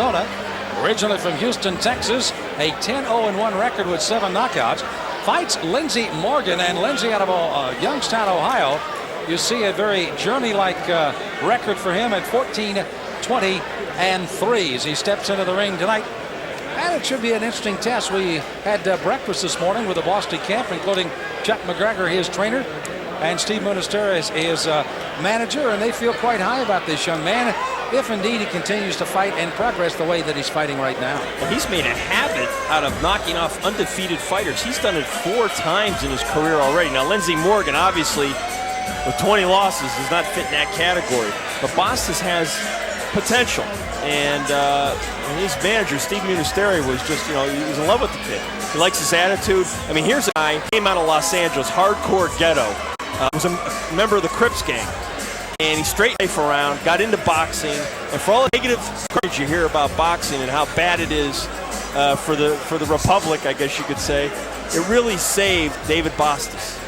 Arizona. Originally from Houston, Texas, a 10-0-1 record with 7 knockouts. Fights Lenzie Morgan, and Lenzie out of Youngstown, Ohio. You see a very journey-like record for him at 14-20-3 as he steps into the ring tonight. And it should be an interesting test. We had breakfast this morning with the Bostice camp, including Chuck McGregor, his trainer, and Steve Munistera, his manager, and they feel quite high about this young man, if indeed he continues to fight and progress the way that he's fighting right now. Well, he's made a habit out of knocking off undefeated fighters. He's done it 4 times in his career already. Now, Lenzie Morgan, obviously, with 20 losses, does not fit in that category. But Bostice has potential. And his manager, Steve Munisteri, was just, he was in love with the kid. He likes his attitude. I mean, here's a guy who came out of Los Angeles, hardcore ghetto, was a member of the Crips gang. And he straightened life around, got into boxing. And for all the negative coverage you hear about boxing and how bad it is for the Republic, I guess you could say, it really saved David Bostice.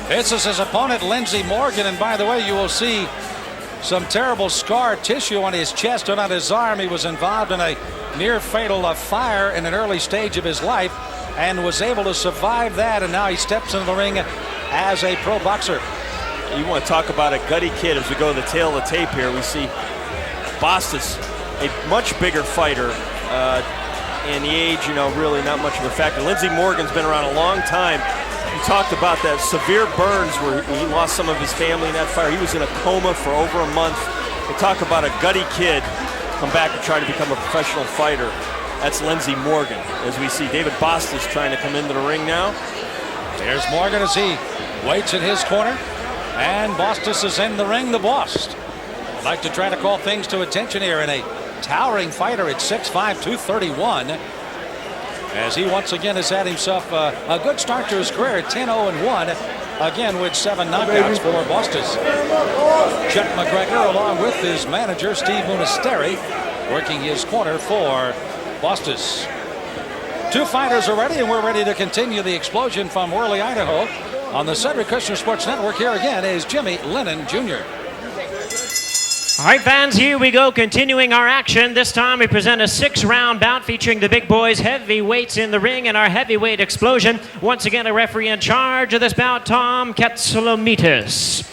This is his opponent, Lenzie Morgan. And by the way, you will see some terrible scar tissue on his chest and on his arm. He was involved in a near fatal fire in an early stage of his life and was able to survive that, and now he steps into the ring as a pro boxer. You want to talk about a gutty kid. As we go to the tail of the tape here, we see Bostice, a much bigger fighter, and the age, really not much of a factor. Lenzie Morgan's been around a long time. He talked about that severe burns where he lost some of his family in that fire. He was in a coma for over a month. They talk about a gutty kid come back and try to become a professional fighter. That's Lenzie Morgan. As we see David Bostice trying to come into the ring now. There's Morgan as he waits in his corner. And Bostice is in the ring, the boss. I'd like to try to call things to attention here in a towering fighter at 6'5", 231. As he once again has had himself a good start to his career at 10-0-1, again with 7 knockouts for Bostice. Chuck McGregor, along with his manager, Steve Munisteri, working his corner for Bostice. 2 fighters are ready, and we're ready to continue the explosion from Worley, Idaho. On the Cedric Kushner Sports Network, here again is Jimmy Lennon Jr. All right, fans, here we go, continuing our action. This time we present a 6-round bout featuring the big boys, heavyweights in the ring, and our heavyweight explosion. Once again, a referee in charge of this bout, Tom Katsalomitis.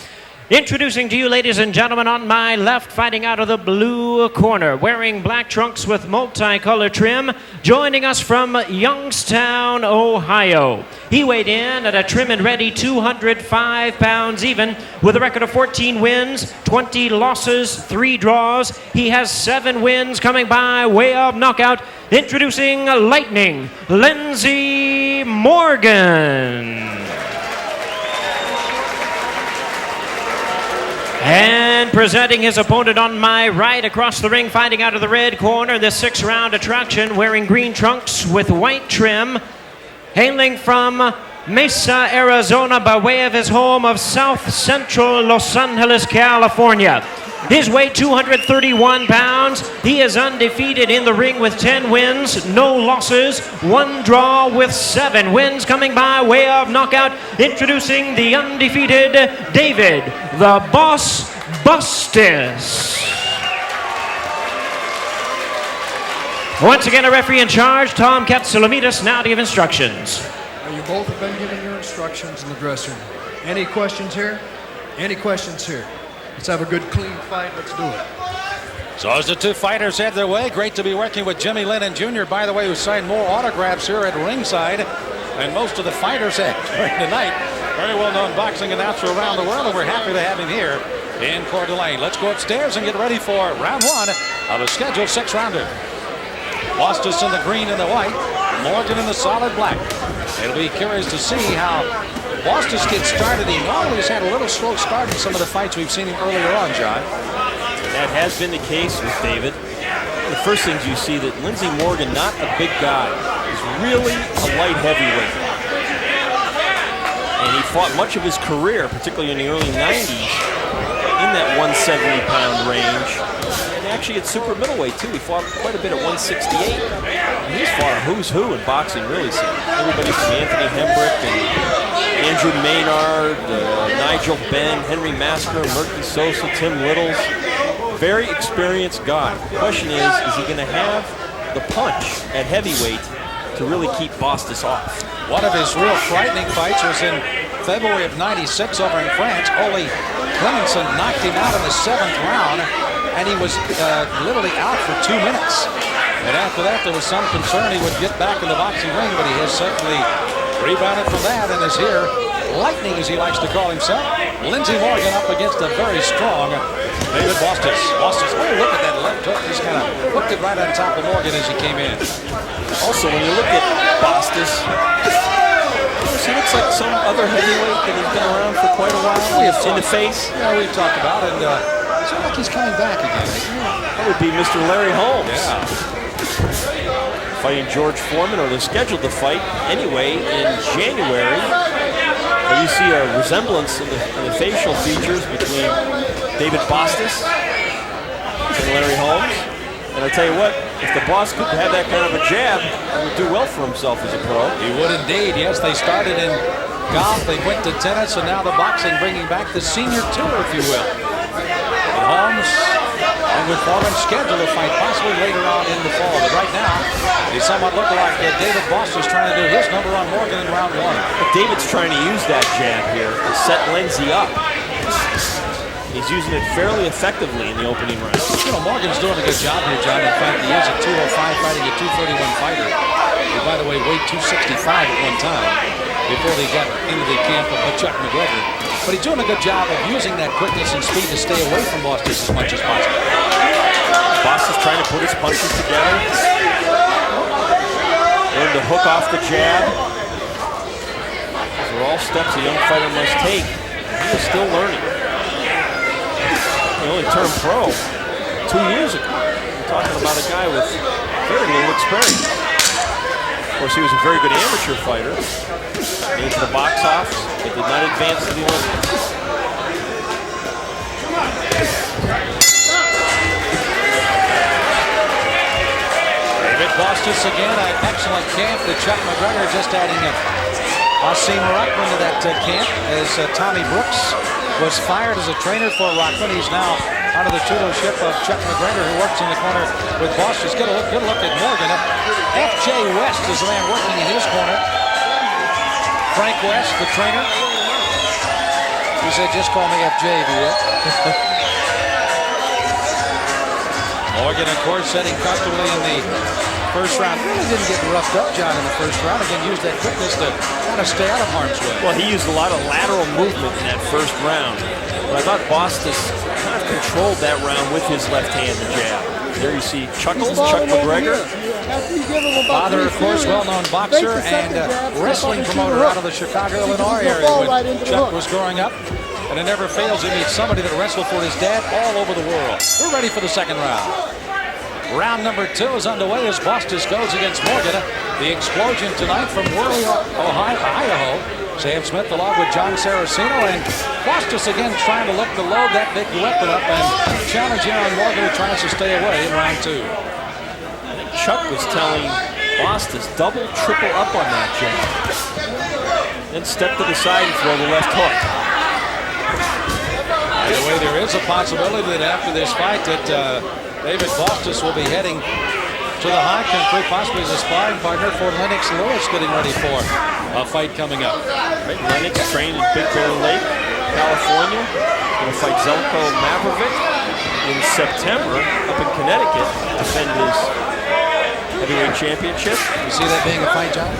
Introducing to you, ladies and gentlemen, on my left, fighting out of the blue corner, wearing black trunks with multicolored trim, joining us from Youngstown, Ohio. He weighed in at a trim and ready 205 pounds even, with a record of 14 wins, 20 losses, 3 draws. He has 7 wins coming by way of knockout. Introducing Lightning, Lenzie Morgan. And presenting his opponent on my right, across the ring, fighting out of the red corner, the 6-round attraction, wearing green trunks with white trim, hailing from Mesa, Arizona, by way of his home of South Central Los Angeles, California. His weight, 231 pounds. He is undefeated in the ring with 10 wins, no losses, 1 draw with 7 wins coming by way of knockout. Introducing the undefeated David, the Boss Bostice. Once again, a referee in charge, Tom Katsalomitis, now to give instructions. You both have been given your instructions in the dressing room. Any questions here? Any questions here? Let's have a good, clean fight. Let's do it. So as the 2 fighters head their way, great to be working with Jimmy Lennon Jr., by the way, who signed more autographs here at ringside than most of the fighters had during the night. Very well-known boxing announcer around the world, and we're happy to have him here in Coeur d'Alene. Let's go upstairs and get ready for round 1 of a scheduled 6-rounder. Bostice in the green and the white, Morgan in the solid black. It'll be curious to see how Bostice gets started. He normally has had a little slow start in some of the fights we've seen him earlier on, John. That has been the case with David. The first things you see that Lenzie Morgan, not a big guy, is really a light heavyweight. And he fought much of his career, particularly in the early 90s, in that 170-pound range. And actually at super middleweight, too. He fought quite a bit at 168. And he's fought a who's who in boxing, really. So everybody from Anthony Hembrick and Andrew Maynard, Nigel Benn, Henry Masker, Murky Sosa, Tim Littles. very experienced guy. The question is he going to have the punch at heavyweight to really keep Bostice off? One of his real frightening fights was in February of '96 over in France. Ole Clemenson knocked him out in the 7th round, and he was literally out for 2 minutes. And after that, there was some concern he would get back in the boxing ring, but he has certainly rebounded from that and is here, lightning as he likes to call himself. Lenzie Morgan up against a very strong David Bostice. Bostice, oh, look at that left hook. He's kind of hooked it right on top of Morgan as he came in. Also, when you look at Bostice, he looks like some other heavyweight that has been around for quite a while. In the face. Yeah, we've talked about it, and it's not like he's coming back again. That would be Mr. Larry Holmes. Yeah. Fighting George Foreman, or they're scheduled to fight anyway in January. And you see a resemblance in the facial features between David Bostice and Larry Holmes. And I tell you what, if the boss could have that kind of a jab, he would do well for himself as a pro. He would indeed. Yes, they started in golf, they went to tennis, and now the boxing, bringing back the senior tour, if you will. And Holmes and with Foreman scheduled to fight possibly later on in the fall. But right now, they somewhat look like David Bostice trying to do his number on Morgan in round 1. But David's trying to use that jab here to set Lenzie up. He's using it fairly effectively in the opening round. You know, Morgan's doing a good job here, John. In fact, he is at 205 fighting a 231 fighter. He, by the way, weighed 265 at one time before they got into the camp of Chuck McGregor. But he's doing a good job of using that quickness and speed to stay away from Bostice as much as possible. Bostice trying to put his punches together. Learn to hook off the jab. These are all steps a young fighter must take. He is still learning. He only turned pro 2 years ago. We're talking about a guy with very little experience. Of course, he was a very good amateur fighter. Made it to the box office, but did not advance to the Olympics. David Bostice again, an excellent camp to Chuck McGregor, just adding Asim Ruckman to that camp as Tommy Brooks was fired as a trainer for Ruckman. He's now under the tutorship of Chuck McGregor, who works in the corner with Bostice. Good look at Morgan. F.J. West is the man working in his corner. Frank West, the trainer. He said, just call me FJ, if you will. Morgan, of course, setting comfortably in the first round. Really didn't get roughed up, John, in the first round. Again, used that quickness to kind of stay out of harm's way. Well, he used a lot of lateral movement in that first round. But I thought Bostice kind of controlled that round with his left hand, the jab. There you see Chuckles, Chuck McGregor. Father, of course, well-known boxer and wrestling promoter out of the Chicago, Illinois area when Chuck was growing up. And it never fails to meet somebody that wrestled for his dad all over the world. We're ready for the second round. Round number 2 is underway as Bostice goes against Morgan. The explosion tonight from Worley, Idaho. Sam Smith along with John Saraceno, and Bostice again trying to look to load that big weapon up and challenging on Morgan, who tries to stay away in round 2. I think Chuck was telling Bostice double, triple up on that jab. Then step to the side and throw the left hook. By the way, there is a possibility that after this fight that David Bostice will be heading to the high country, possibly as a sparring partner for Lennox Lewis, getting ready for a fight coming up. Right, Lennox trained in Big Bear Lake, California. Going to fight Zelko Mavrovic in September up in Connecticut to defend his heavyweight championship. You see that being a fight, John?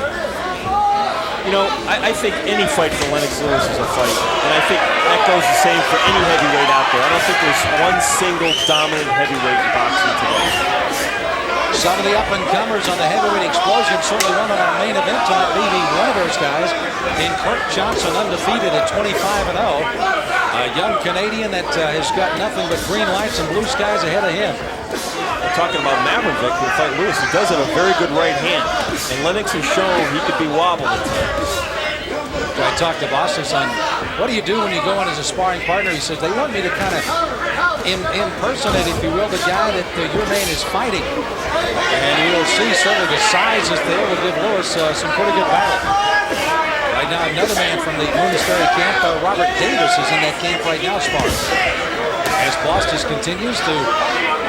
You know, I think any fight for Lennox Lewis is a fight. And I think that goes the same for any heavyweight out there. I don't think there's one single dominant heavyweight in boxing today. Some of the up-and-comers on the heavyweight explosion, certainly one of our main event tonight, BB, one of those guys, in Kirk Johnson, undefeated at 25-0. A young Canadian that has got nothing but green lights and blue skies ahead of him. We're talking about Mavrovic who fight Lewis. He does have a very good right hand. And Lennox has shown he could be wobbling at times. I talked to Bostice on what do you do when you go in as a sparring partner. He says, they want me to kind of impersonate, if you will, the guy that your man is fighting. And you'll see certainly the size is there will give Lewis some pretty good battle. Right now, another man from the Monastery camp, Robert Davis, is in that camp right now sparring. As Bostice continues to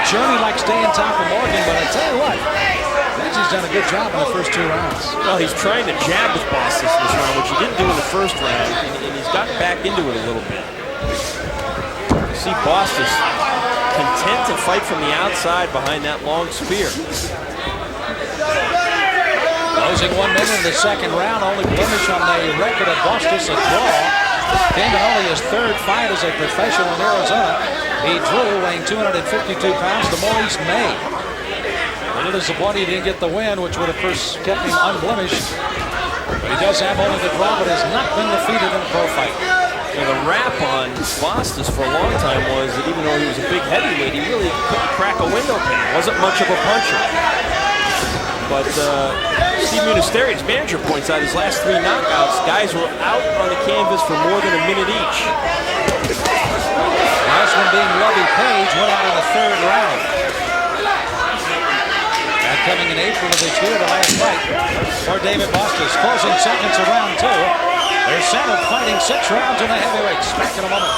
journey like staying top of Morgan, but I tell you what, Lenzie's done a good job in the first 2 rounds. Well, he's trying to jab with Bostice this round, which he didn't do in the first round, and he's gotten back into it a little bit. You see Bostice content to fight from the outside behind that long spear. Closing 1 minute in the second round, only blemish on the record of Bostice, a draw. Came in only his 3rd fight as a professional in Arizona. He drew, weighing 252 pounds, to Maurice May. A little disappointed he didn't get the win, which would have first kept him unblemished. But he does have only the draw, but has not been defeated in a pro fight. Well, the rap on Bostice for a long time was that even though he was a big heavyweight, he really couldn't crack a window pane. Wasn't much of a puncher. But Steve Ministeri, his manager, points out his last 3 knockouts, guys were out on the canvas for more than a minute each. Last one being Lovey Page, went out in the 3rd round. That coming in April of this year, the last fight for David Bostice. Closing seconds of round 2. They're centered fighting 6 rounds in the heavyweights. Back in a moment.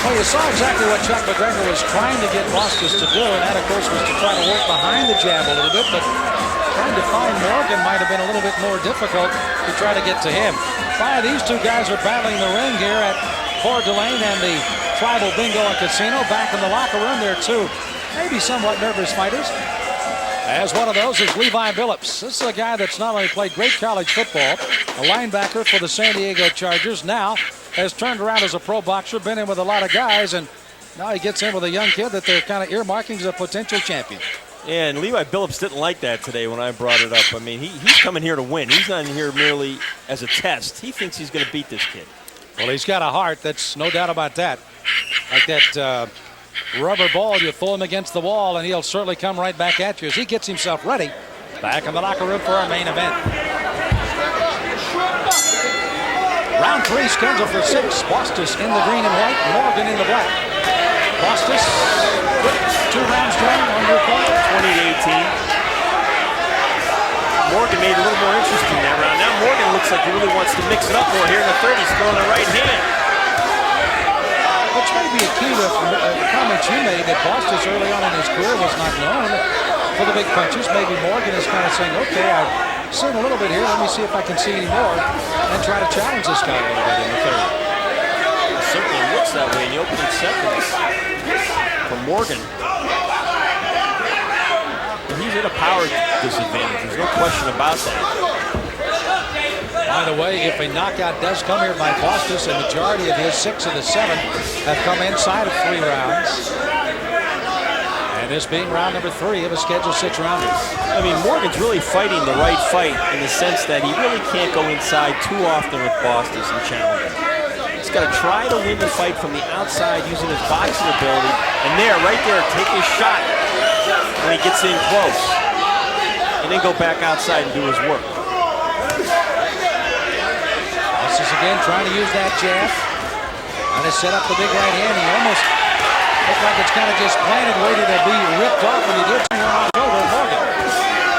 Well, you saw exactly what Chuck McGregor was trying to get Bostice to do, and that, of course, was to try to work behind the jab a little bit, but trying to find Morgan might have been a little bit more difficult to try to get to him. These 2 guys are battling the ring here at Coeur d'Alene and the Tribal Bingo and Casino. Back in the locker room, there are 2 maybe somewhat nervous fighters. As one of those is Levi Billups. This is a guy that's not only played great college football, a linebacker for the San Diego Chargers, now has turned around as a pro boxer, been in with a lot of guys, and now he gets in with a young kid that they're kind of earmarking as a potential champion. Yeah, and Levi Billups didn't like that today when I brought it up. I mean, he's coming here to win. He's not in here merely as a test. He thinks he's going to beat this kid. Well, he's got a heart. That's no doubt about that. Like that rubber ball, you throw him against the wall, and he'll certainly come right back at you as he gets himself ready. Back in the locker room for our main event. Round 3 scheduled for 6. Bostice in the green and white, Morgan in the black. Bostice, 2 rounds drawn on your point. 20-18. Morgan made it a little more interesting that round. Now Morgan looks like he really wants to mix it up more here in the 3rd. He's throwing the right hand. Which may be a key to the comments you made that Bostice early on in his career was not known for the big punches. Maybe Morgan is kind of saying, okay, I've seen a little bit here. Let me see if I can see any more and try to challenge this guy a little bit in the 3rd. It certainly looks that way in the opening seconds for Morgan. He's at a power disadvantage. There's no question about that. By the way, if a knockout does come here by Bostice, a majority of his 6 of the 7 have come inside of 3 rounds. And this being round number 3 of a scheduled 6-rounder. I mean, Morgan's really fighting the right fight in the sense that he really can't go inside too often with Bostice and challenge him. He's got to try to win the fight from the outside using his boxing ability. And right there, take his shot when he gets in close. And then go back outside and do his work. This is again trying to use that jab. Trying to set up the big right hand. He almost looked like it's kind of just planted, waiting to be ripped off, and he did turn around over Morgan.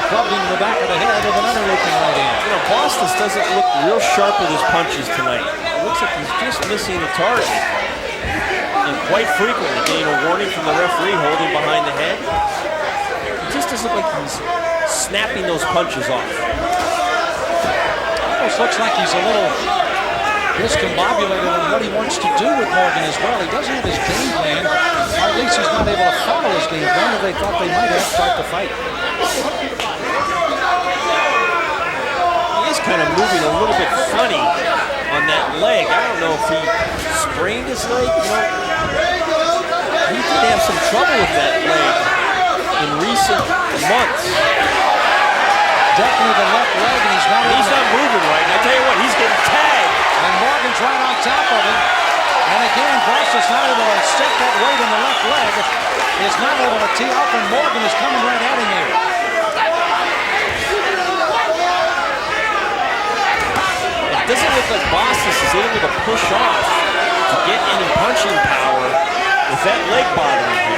Clubbed him in the back of the head with another looping right hand. You know, Bostice doesn't look real sharp with his punches tonight. It looks like he's just missing the target. And quite frequently getting a warning from the referee holding behind the head. It just doesn't look like he's snapping those punches off. Almost looks like he's a little discombobulated on what he wants to do with Morgan as well. He doesn't have his game plan, or at least he's not able to follow his game plan as they thought they might have tried to fight. He is kind of moving a little bit funny on that leg. I don't know if he sprained his leg. You know, he did have some trouble with that leg in recent months. Definitely the left leg, and he's not moving right. And I tell you what, he's getting tagged. And Morgan's right on top of him. And again, Bostice not able to set that weight in the left leg. Is not able to tee off, and Morgan is coming right at him here. It doesn't look like Bostice is able to push off to get any punching power with that leg bothering him.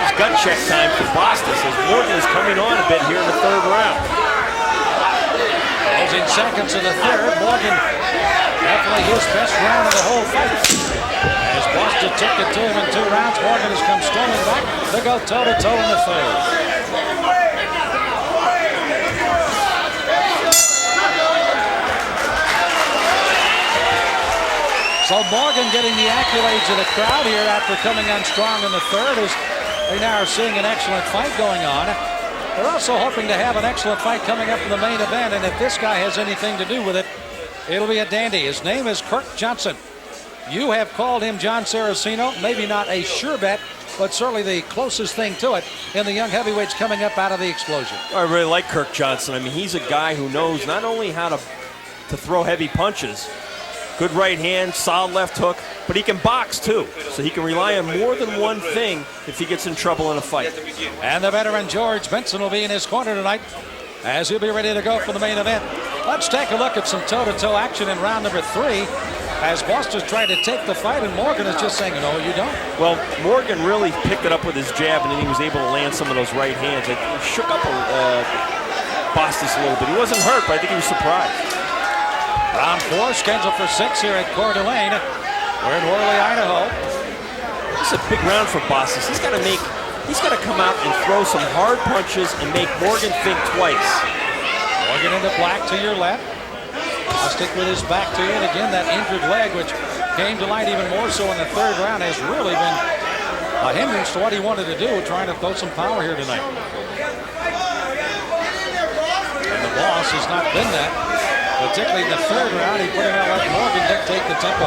His gut check time for Bostice as Morgan is coming on a bit here in the third round. Closing seconds of the third. Morgan definitely his best round of the whole fight. As Bostice took it to him in 2 rounds, Morgan has come storming back to go toe-to-toe in the third. So Morgan getting the accolades of the crowd here after coming on strong in the third, as they now are seeing an excellent fight going on. They're also hoping to have an excellent fight coming up in the main event, and if this guy has anything to do with it, it'll be a dandy. His name is Kirk Johnson. You have called him John Saraceno, maybe not a sure bet, but certainly the closest thing to it in the young heavyweights coming up out of the explosion. I really like Kirk Johnson. I mean, he's a guy who knows not only how to throw heavy punches, good right hand, solid left hook, but he can box too. So he can rely on more than one thing if he gets in trouble in a fight. And the veteran George Benson will be in his corner tonight as he'll be ready to go for the main event. Let's take a look at some toe-to-toe action in round number 3 as Bostice tried to take the fight and Morgan is just saying, no, you don't. Well, Morgan really picked it up with his jab and then he was able to land some of those right hands. It shook up Bostice a little bit. He wasn't hurt, but I think he was surprised. Round 4 scheduled for 6 here at Coeur d'Alene. We're in Worley, Idaho. This is a big round for Bostice. He's got to come out and throw some hard punches and make Morgan think twice. Morgan into black to your left. I'll stick with his back to you. And again, that injured leg, which came to light even more so in the third round, has really been a hindrance to what he wanted to do, trying to throw some power here tonight. And the boss has not been that. Particularly in the third round, he put him out like Morgan dictate the tempo.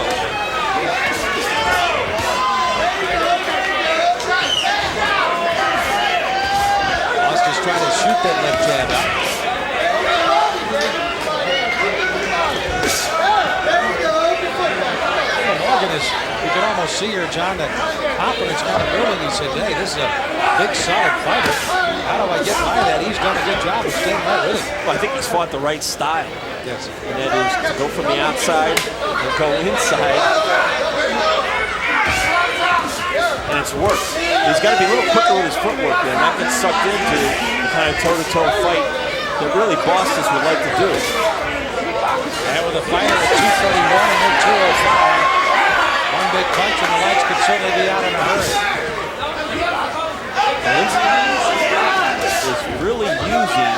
Bostice trying to shoot that left jab out. Morgan is, you can almost see here, John, that confidence kind of building. He said, hey, this is a big, solid fighter. How do I get by that? He's done a good job of staying right with him. Well, I think he's fought the right style. Yes. And that is to go from the outside and go inside. And it's worked. He's got to be a little quicker with his footwork there, not get sucked into the kind of toe-to-toe fight that really Bostice would like to do. And with a fighter at 231 and then 205, one big punch and the lights could certainly be out in a hurry. Lenzie is really using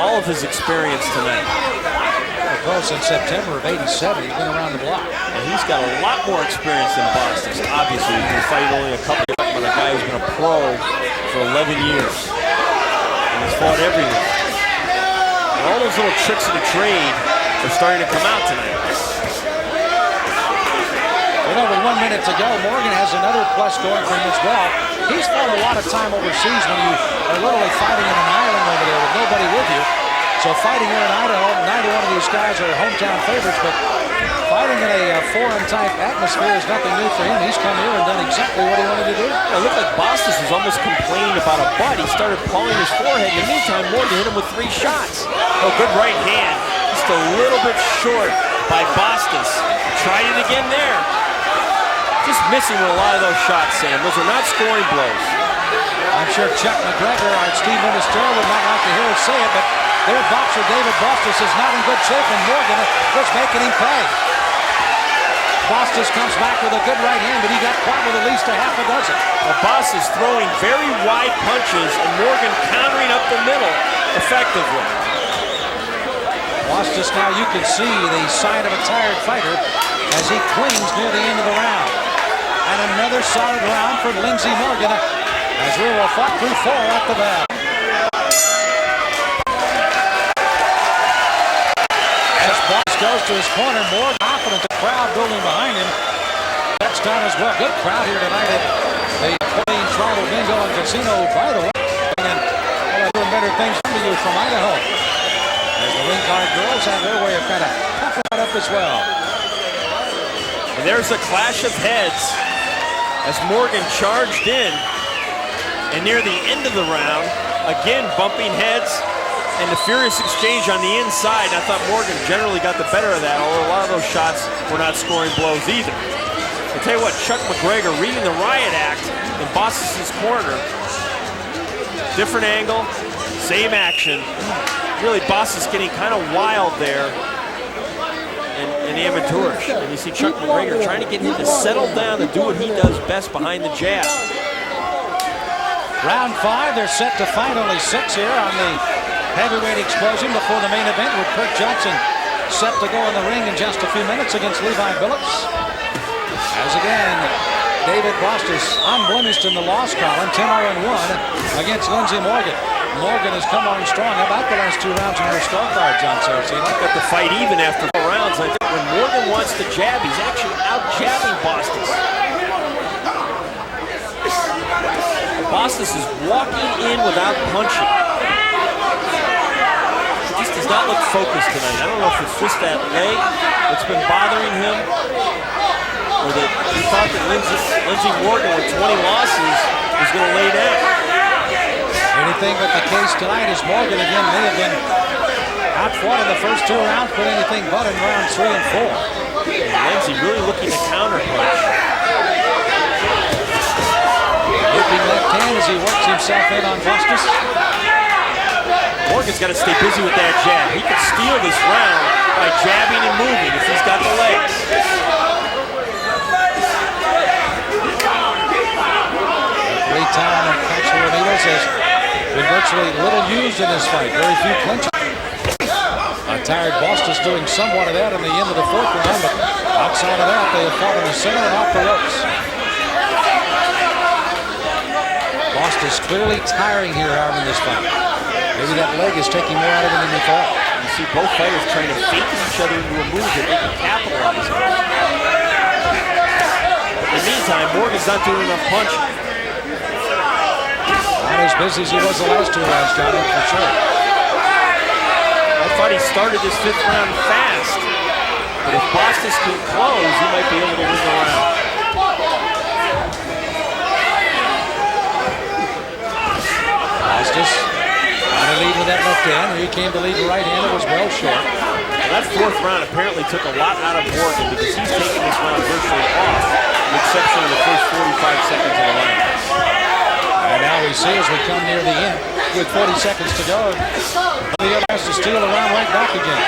all of his experience tonight. Well, since September of '87, he's been around the block. And he's got a lot more experience than Bostice. Obviously, he's been fighting only a couple of years, but a guy who's been a pro for 11 years. And he's fought everything. And all those little tricks of the trade are starting to come out tonight. You know, with 1 minute to go, Morgan has another plus going for him as well. He's fought a lot of time overseas when you are literally fighting in an island over there with nobody with you. So fighting here in Idaho, neither one of these guys are hometown favorites, but fighting in a foreign-type atmosphere is nothing new for him. He's come here and done exactly what he wanted to do. It looked like Bostice was almost complaining about a butt. He started pulling his forehead. In the meantime, Morgan hit him with 3 shots. Oh, good right hand. Just a little bit short by Bostice. Tried it again there. Just missing with a lot of those shots, Sam. Those are not scoring blows. I'm sure Chuck McGregor, our Steve Minister, would not like to hear us say it, but their boxer David Bostice is not in good shape, and Morgan was making him pay. Bostice comes back with a good right hand, but he got caught with at least a half a dozen. Well, Bostice throwing very wide punches, and Morgan countering up the middle effectively. Bostice, now you can see the sign of a tired fighter as he clings near the end of the round. And another solid round for Lenzie Morgan as we will fight through 4 at the bell. As Bostice goes to his corner, more confident, the crowd building behind him. That's done as well. Good crowd here tonight at the Plain Tribal Bingo and Casino, by the way. And well, doing better things for you from Idaho. As the ring guard girls have their way of kind of puffing that up as well. And there's a clash of heads as Morgan charged in. And near the end of the round, again bumping heads and the furious exchange on the inside. I thought Morgan generally got the better of that, although a lot of those shots were not scoring blows either. I tell you what, Chuck McGregor reading the riot act in Bostice's corner. Different angle, same action. Really, Bostice getting kind of wild there and amateurish. And you see Chuck McGregor trying to get him to settle down and do what he does best behind the jab. Round 5, they're set to fight only 6 here on the heavyweight explosion before the main event, with Kurt Johnson set to go in the ring in just a few minutes against Levi Billups. As again, David Bostice unblemished in the loss column, 10-0-1 against Lenzie Morgan. Morgan has come on strong. How about the last 2 rounds on their scorecard, John Saraceno? Got the fight even after 4 rounds. I think when Morgan wants to jab, he's actually out-jabbing Bostice. Bostice is walking in without punching. He just does not look focused tonight. I don't know if it's just that leg that's been bothering him, or that he thought that Lenzie Morgan with 20 losses was going to lay down. Anything but the case tonight, as Morgan again may have been outfought in the first 2 rounds, but anything but in rounds 3 and 4. And Lenzie really looking to counterpunch. Whipping left hand as he works himself in on Bostice. Morgan's got to stay busy with that jab. He could steal this round by jabbing and moving if he's got the legs. Great time and Paxton Ramirez has been virtually little used in this fight. Very few clinches. A tired Bostice doing somewhat of that in the end of the 4th round, but outside of that, they have fought in the center and off the ropes. Bostice clearly tiring here, however, in this fight. Maybe that leg is taking more out of him than he thought. You see both fighters trying to fake each other into a move that they can capitalize on. In the meantime, Morgan's not doing enough punching. Not as busy as he was the last 2 rounds, John, for sure. I thought he started this 5th round fast, but if Bostice can close, he might be able to win the round. Bostice on a lead with that left hand. He came to lead the right hand. It was well short. Well, that 4th round apparently took a lot out of Morgan, because he's taking this round virtually off, with the exception of the first 45 seconds of the round. And now we see as we come near the end, with 40 seconds to go, the other has to steal the round right back again.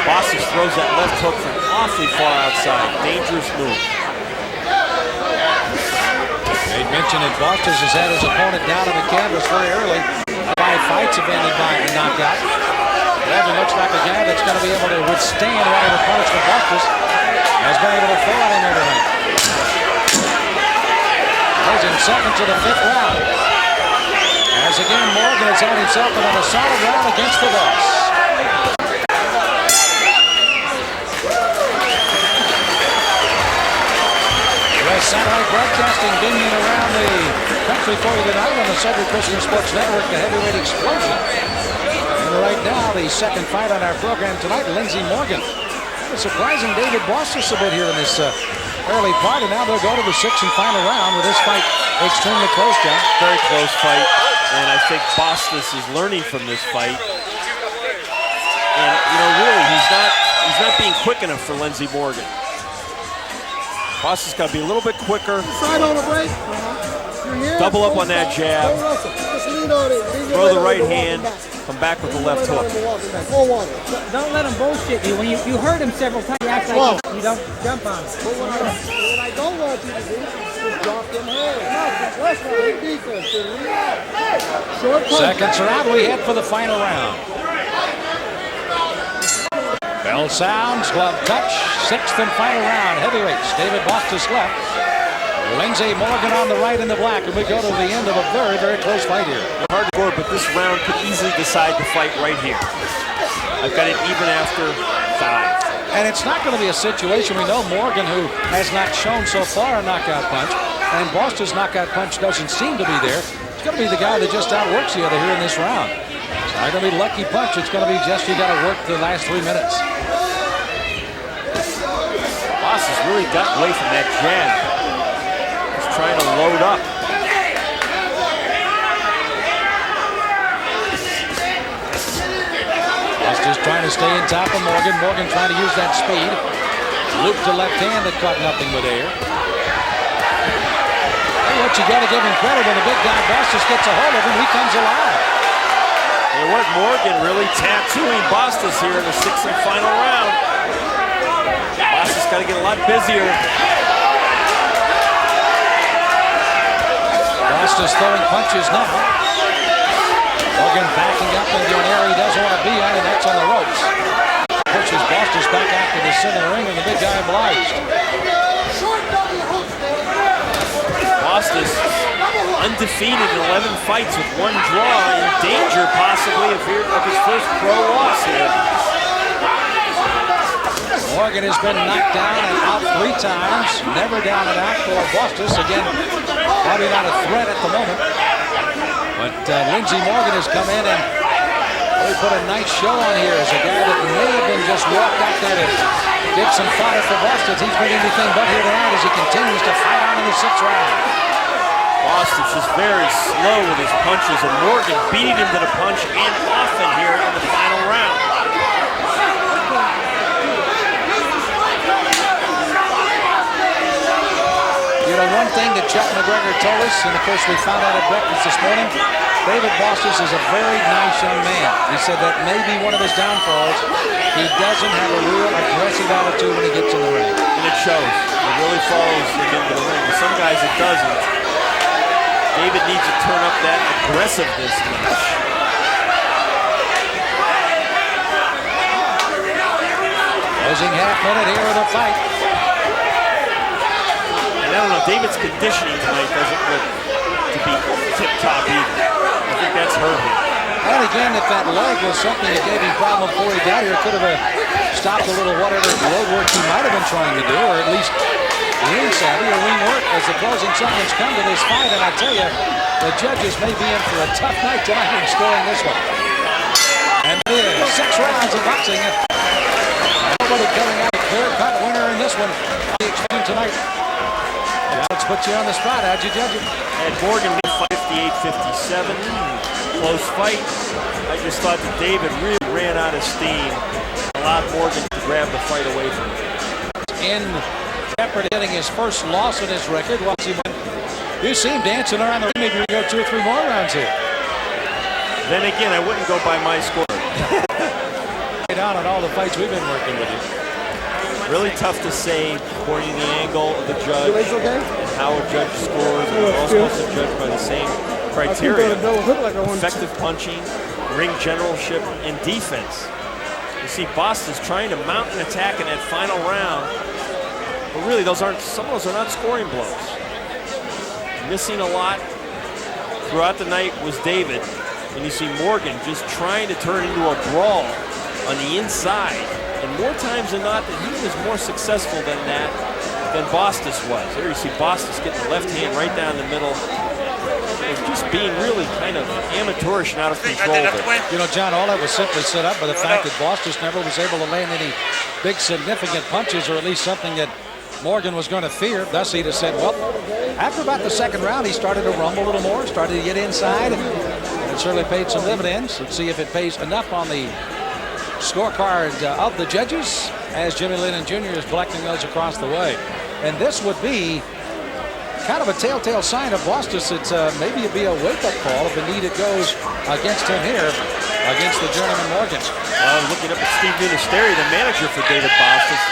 Bostice throws that left hook from awfully far outside. Dangerous move. Made mention that Bostice has had his opponent down on the canvas very early. 5 fights have ended by a knockout. Levin looks like a guy that's going to be able to withstand whatever punishment Bostice has been able to throw at him here tonight. Closing seconds of the 5th round. As again, Morgan has had himself another solid round against the boss. Satellite broadcasting beaming around the country for you tonight on the Cedric Christian Sports Network, the heavyweight explosion. And right now, the 2nd fight on our program tonight, Lenzie Morgan. Surprising David Bostice a bit here in this early part, and now they'll go to the 6th and final round with this fight extremely close, John. Very close fight, and I think Bostice is learning from this fight. And, you know, really, he's not being quick enough for Lenzie Morgan. Bostice got to be a little bit quicker. Side on the break. Double up on that jab. Throw the right hand. Come back with the left hook. Don't let him bullshit you. When you heard him several times, you act like you don't jump on him. What I don't want you to do is drop them hands. Let's play defense. Seconds are out. We head for the final round. Bell sounds, glove touch, 6th and final round. Heavyweights, David Bostice left. Lenzie Morgan on the right in the black, and we go to the end of a very, very close fight here. Hard to score, but this round could easily decide the fight right here. I've got it even after 5. And it's not going to be a situation, we know Morgan, who has not shown so far a knockout punch, and Bostice's knockout punch doesn't seem to be there. It's going to be the guy that just outworks the other here in this round. It's not going to be lucky punch. It's going to be just you got to work the last 3 minutes. Bostice really got away from that jab. He's trying to load up. Bostice trying to stay in top of Morgan. Morgan trying to use that speed. Loop to left hand that caught nothing but air. What you got to give him credit when the big guy Bostice gets a hold of him, he comes alive. And what Morgan really tattooing Bostice here in the sixth and final round. Bostice got to get a lot busier. Bostice throwing punches now. Morgan backing up into an area he doesn't want to be on, and that's on the ropes. Pushes Bostice back out to the center of the ring, and the big guy obliged. Bostice undefeated in 11 fights with one draw, in danger possibly of his first pro loss here. Morgan has been knocked down and out 3 times. Never down and out for Bostice. Again, probably not a threat at the moment. But Lenzie Morgan has come in and really put a nice show on here as a guy that may have been just walked out there to get some fodder for Bostice. He's been anything but here tonight as he continues to fight on in the 6th round. Bostice is very slow with his punches, and Morgan beat him to the punch and often here in the final round. You know, one thing that Chuck McGregor told us, and of course we found out at breakfast this morning, David Bostice is a very nice young man. He said that may be one of his downfalls. He doesn't have a real aggressive attitude when he gets in the ring. And it shows. It really follows him into the ring. With some guys it doesn't. David needs to turn up that aggressiveness notch. Closing half minute here of the fight. And I don't know, David's conditioning tonight doesn't look to be tip-top either. I think that's hurt him. And again, if that leg was something that gave him problem before he got here, could have stopped a little whatever road work he might have been trying to do, or at least ring savvy or ring work as the closing seconds come to this fight. And I tell you, the judges may be in for a tough night tonight in scoring this one. And it is 6 rounds of boxing. Nobody coming out a clear-cut winner in this one. The experience tonight. Now let's put you on the spot. How'd you judge it? And Morgan 58-57. Close fight. I just thought that David really ran out of steam. Allowed Morgan to grab the fight away from him. In Shepard getting his first loss in his record. Well, you seem dancing around the ring. Maybe we go 2 or 3 more rounds here. Then again, I wouldn't go by my score. Down on all the fights we've been working with you. Really tough to say according to the angle of the judge and how a judge scores. We're all supposed to judge by the same criteria. Effective punching, ring generalship, and defense. You see Bostice trying to mount an attack in that final round. But really, some of those are not scoring blows. Missing a lot throughout the night was David. And you see Morgan just trying to turn into a brawl on the inside. And more times than not, that he was more successful than Bostice was. There you see Bostice getting the left hand right down the middle. And just being really kind of amateurish and out of control there. You know, John, all that was simply set up by the fact that Bostice never was able to land any big significant punches, or at least something that Morgan was going to fear. Thus, he'd have said, well, after about the 2nd round, he started to rumble a little more, started to get inside, and it certainly paid some dividends. Let's see if it pays enough on the scorecard of the judges as Jimmy Lennon Jr. is collecting those across the way. And this would be kind of a telltale sign of Bostice. It's maybe it'd be a wake-up call if indeed it goes against him here against the journeyman Morgan. Well, looking up at Steve Ministeri, the manager for David Bostice,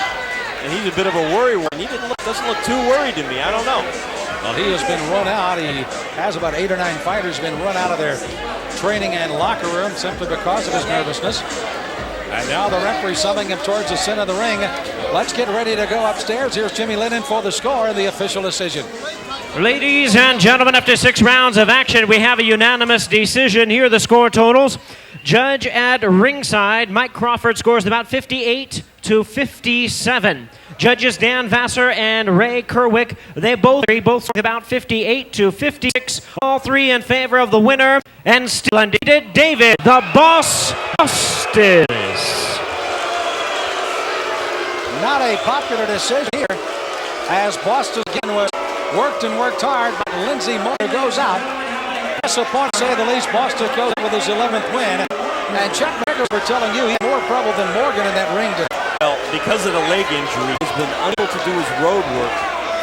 and he's a bit of a worry one. He doesn't look too worried to me. I don't know. Well, he has been run out. He has about 8 or 9 fighters been run out of their training and locker room simply because of his nervousness. And now the referee summoning him towards the center of the ring. Let's get ready to go upstairs. Here's Jimmy Lennon for the score and the official decision. Ladies and gentlemen, after 6 rounds of action, we have a unanimous decision. Here are the score totals. Judge at ringside, Mike Crawford scores about 58-57. Judges Dan Vassar and Ray Kerwick, they both about 58-56. All 3 in favor of the winner, and still undefeated, David the Boss Bostice. Not a popular decision here, as Bostice again was worked and worked hard, but Lenzie Morgan goes out. Disappointing, to say the least. Bostice goes with his 11th win. And Chuck Becker, we're telling you, he's more trouble than Morgan in that ring today. Well, because of the leg injury, he's been unable to do his road work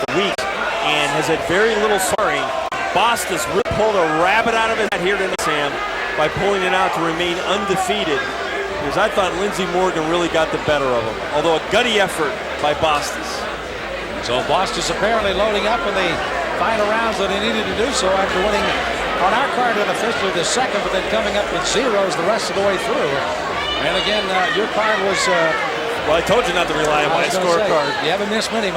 for weeks and has had very little sparring. Bostice pulled a rabbit out of his hat here tonight, Sam, by pulling it out to remain undefeated. Because I thought Lenzie Morgan really got the better of him, although a gutty effort by Bostice. So Bostice apparently loading up in the final rounds that he needed to do so after winning on our card unofficially the second, but then coming up with zeros the rest of the way through. And again, your card was... well, I told you not to rely on my scorecard. You haven't missed many,